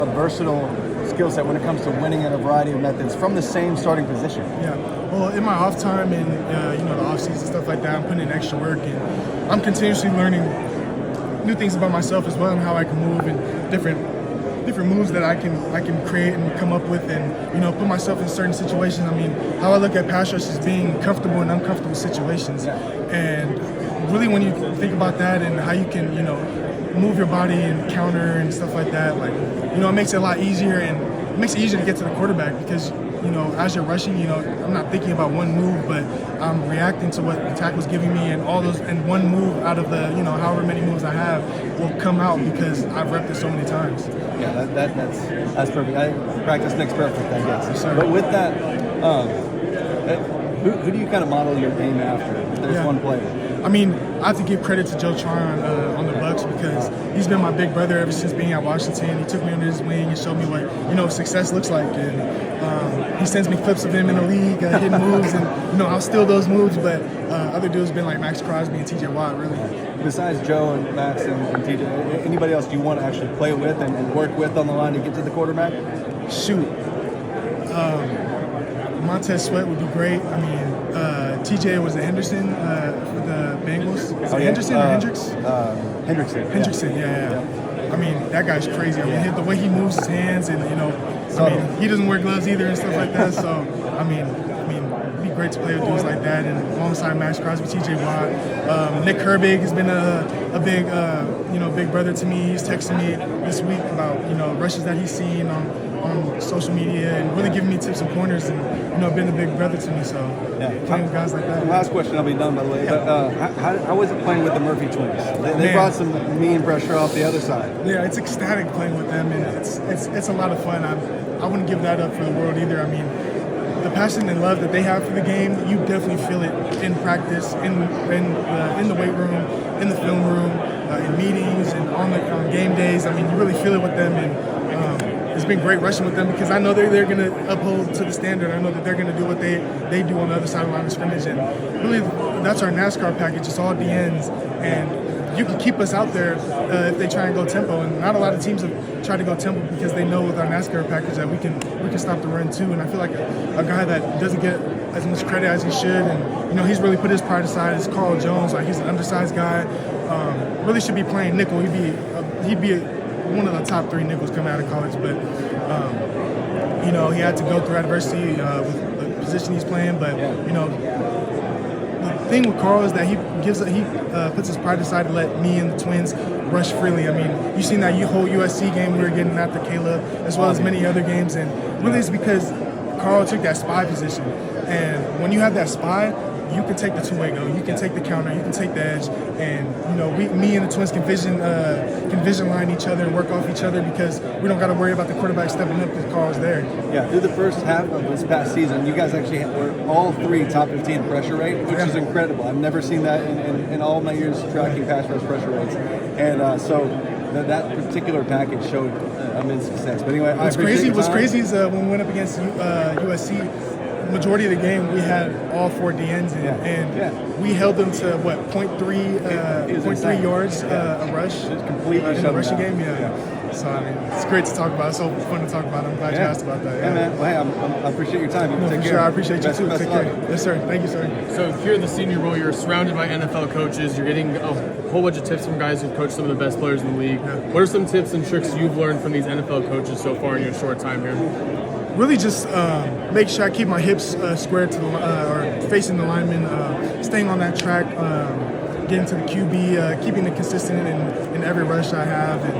A versatile skill set when it comes to winning in a variety of methods from the same starting position. Yeah. Well, in my off time and the off season stuff like that, I'm putting in extra work and I'm continuously learning new things about myself as well and how I can move and different moves that I can create and come up with and put myself in certain situations. I mean, how I look at pass rush is being comfortable in uncomfortable situations, and really when you think about that and how you can move your body and counter and stuff like that, like it makes it a lot easier and it makes it easier to get to the quarterback because as you're rushing, I'm not thinking about one move, but I'm reacting to what the tackle's giving me, and all those, and one move out of the, however many moves I have will come out because I've repped it so many times. Yeah, that's perfect. Practice makes perfect, I guess. Yes, sir. But with that, who do you kind of model your game after? If there's one player. I mean, I have to give credit to Joe Tryon on the Bucs because he's been my big brother ever since being at Washington. He took me under his wing and showed me what success looks like. And he sends me clips of him in the league hitting moves, and I'll steal those moves. But other dudes have been like Max Crosby and T.J. Watt, really. Besides Joe and Max and T.J., anybody else do you want to actually play with and work with on the line to get to the quarterback? Shoot. Montez Sweat would be great. I mean, TJ was at Henderson for the Bengals. Henderson or Hendricks? Hendrickson, yeah. I mean, that guy's crazy. I mean, the way he moves his hands and, he doesn't wear gloves either and stuff like that. So, I mean, it'd be great to play with dudes like that. And alongside Max Crosby, TJ Watt. Nick Herbig has been a big, big brother to me. He's texting me this week about, rushes that he's seen on social media and really giving me tips and pointers and been a big brother to me. So playing with guys like that. Last question, I'll be done by the way. But how was it playing with the Murphy twins? They brought some mean pressure off the other side. Yeah, it's ecstatic playing with them, and it's a lot of fun. I wouldn't give that up for the world either. I mean, the passion and love that they have for the game, you definitely feel it in practice, in the weight room, in the film room, in meetings, and on game days. I mean, you really feel it with them, and it's been great rushing with them because I know they're going to uphold to the standard. I know that they're going to do what they do on the other side of the line of scrimmage, and really that's our NASCAR package. It's all DNs, and you can keep us out there if they try and go tempo. And not a lot of teams have tried to go tempo because they know with our NASCAR package that we can stop the run too. And I feel like a guy that doesn't get as much credit as he should, and he's really put his pride aside, is Carl Jones. Like, he's an undersized guy, really should be playing nickel. He'd be one of the top 3 nickels coming out of college, but he had to go through adversity with the position he's playing. But the thing with Carl is that he puts his pride aside to let me and the twins rush freely. I mean, you've seen that whole USC game we were getting after Caleb, as well as many other games, and really it's because Carl took that spy position. And when you have that spy, you can take the two-way go, you can take the counter, you can take the edge, and me and the twins can vision line each other and work off each other because we don't got to worry about the quarterback stepping up because Carl's there. Yeah, through the first half of this past season, you guys actually were all 3 top 15 pressure rate, which is incredible. I've never seen that in all my years tracking pass rush pressure rates, and so that particular package showed immense success. But anyway, what's crazy is when we went up against USC. Majority of the game we had all 4 DNs in, and we held them to 0.3 yards a rush in the rushing game. So I mean, it's great to talk about. It's so fun to talk about. I'm glad you asked about that. Yeah, man. Well, I appreciate your time. Take care. I appreciate you too. Take care. Yes, sir. Thank you, sir. So here in the Senior Bowl, you're surrounded by NFL coaches. You're getting a whole bunch of tips from guys who've coached some of the best players in the league. What are some tips and tricks you've learned from these NFL coaches so far in your short time here? Really just make sure I keep my hips squared to the or facing the lineman, staying on that track, getting to the QB, keeping it consistent in every rush I have, and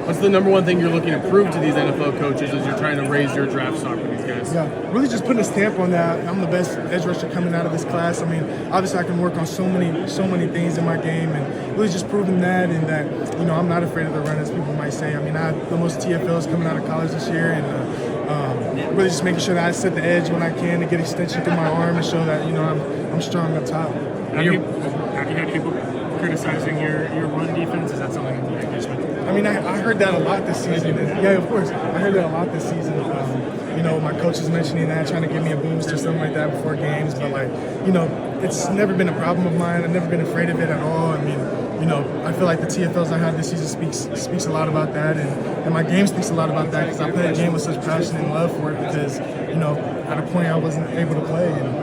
What's the number one thing you're looking to prove to these NFL coaches as you're trying to raise your draft stock with these guys? Yeah, really just putting a stamp on that. I'm the best edge rusher coming out of this class. I mean, obviously I can work on so many things in my game, and really just proving that, and that I'm not afraid of the run, as people might say. I mean, I had the most TFLs coming out of college this year, and really just making sure that I set the edge when I can to get extension through my arm and show that I'm strong up top. Have you had people criticizing your run defense? Is that something you expect? I mean, I heard that a lot this season. Yeah, of course. I heard that a lot this season. My coaches mentioning that, trying to give me a boost or something like that before games. But, it's never been a problem of mine. I've never been afraid of it at all. I mean, I feel like the TFLs I had this season speaks a lot about that, and my game speaks a lot about that because I play a game with such passion and love for it because, at a point I wasn't able to play, and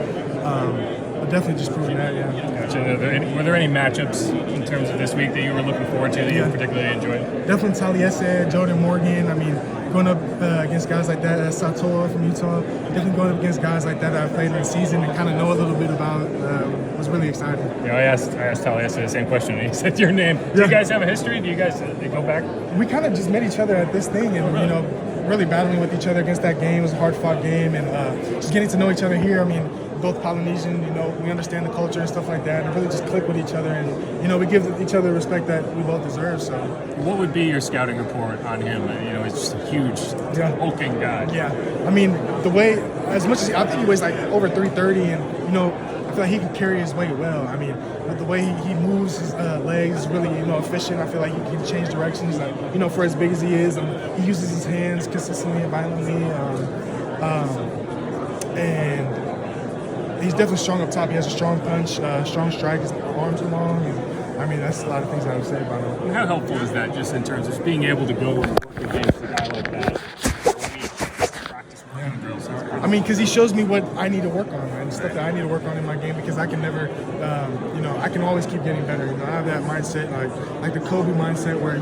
but definitely just proving that, yeah. Gotcha. Were there any matchups in terms of this week that you were looking forward to that you particularly enjoyed? Definitely Taliesin, Jordan Morgan. I mean, going up against guys like that, Sator from Utah, definitely going up against guys like that I played in the season and kind of know a little bit about was really exciting. I asked Taliesin the same question, and he said your name. Do you guys have a history? Do you guys they go back? We kind of just met each other at this thing, and really battling with each other against that game. It was a hard-fought game, and just getting to know each other here. I mean, both Polynesian, we understand the culture and stuff like that, and really just click with each other, and we give each other the respect that we both deserve. So, what would be your scouting report on him? He's just a huge, hulking guy. Yeah, I mean, the way, as much as I think he weighs like over 330, and I feel like he can carry his weight well. I mean, the way he moves his legs is really efficient. I feel like he can change directions. Like, for as big as he is, he uses his hands consistently and violently, and he's definitely strong up top. He has a strong punch, strong strike. His arms are long. And, I mean, that's a lot of things I would say about him. How helpful is that just in terms of being able to go and work against a guy like that? I mean, because he shows me what I need to work on, and stuff that I need to work on in my game because I can never, I can always keep getting better. I have that mindset, like the Kobe mindset where,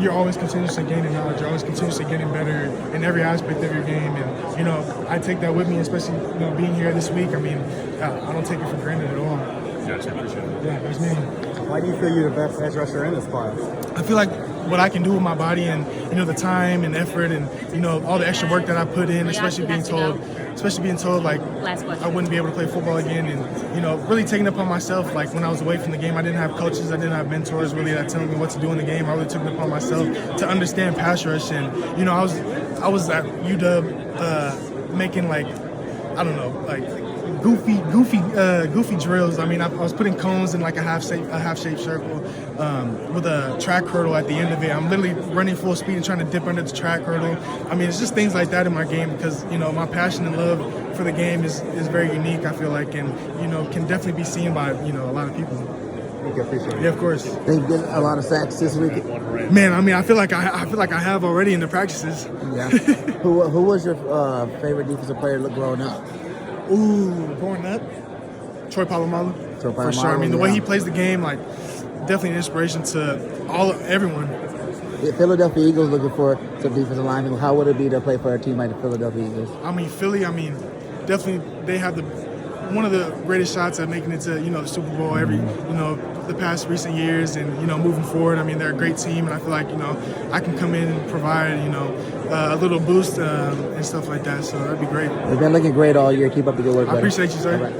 you're always continuously gaining knowledge. You're always continuously getting better in every aspect of your game. And, I take that with me, especially, being here this week. I mean, I don't take it for granted at all. Gotcha, appreciate it. Yeah, there's me. Why do you feel you're the best edge rusher in this class? I feel like what I can do with my body and, the time and effort and, all the extra work that I put in, especially being told like I wouldn't be able to play football again, and, really taking it upon myself. Like when I was away from the game, I didn't have coaches, I didn't have mentors really that telling me what to do in the game. I really took it upon myself to understand pass rush, and, I was at UW making goofy drills. I mean, I was putting cones in like a half-shaped circle with a track hurdle at the end of it. I'm literally running full speed and trying to dip under the track hurdle. I mean, it's just things like that in my game because, my passion and love for the game is very unique, I feel like, and, can definitely be seen by, a lot of people. Okay, appreciate it. Yeah, of course. They get a lot of sacks this week. Man, I mean, I feel like I have already in the practices. Yeah. Who was your favorite defensive player growing up? Ooh, growing up, Troy Polamalu. For sure. I mean, the way he plays the game, like, definitely an inspiration to everyone. The Philadelphia Eagles looking for some defensive linemen. How would it be to play for a team like the Philadelphia Eagles? I mean, Philly, definitely they have one of the greatest shots at making it to, the Super Bowl the past recent years and, moving forward. I mean, they're a great team, and I feel like, I can come in and provide, a little boost and stuff like that, so that'd be great. You've been looking great all year. Keep up the good work, buddy. I appreciate you, sir. All right.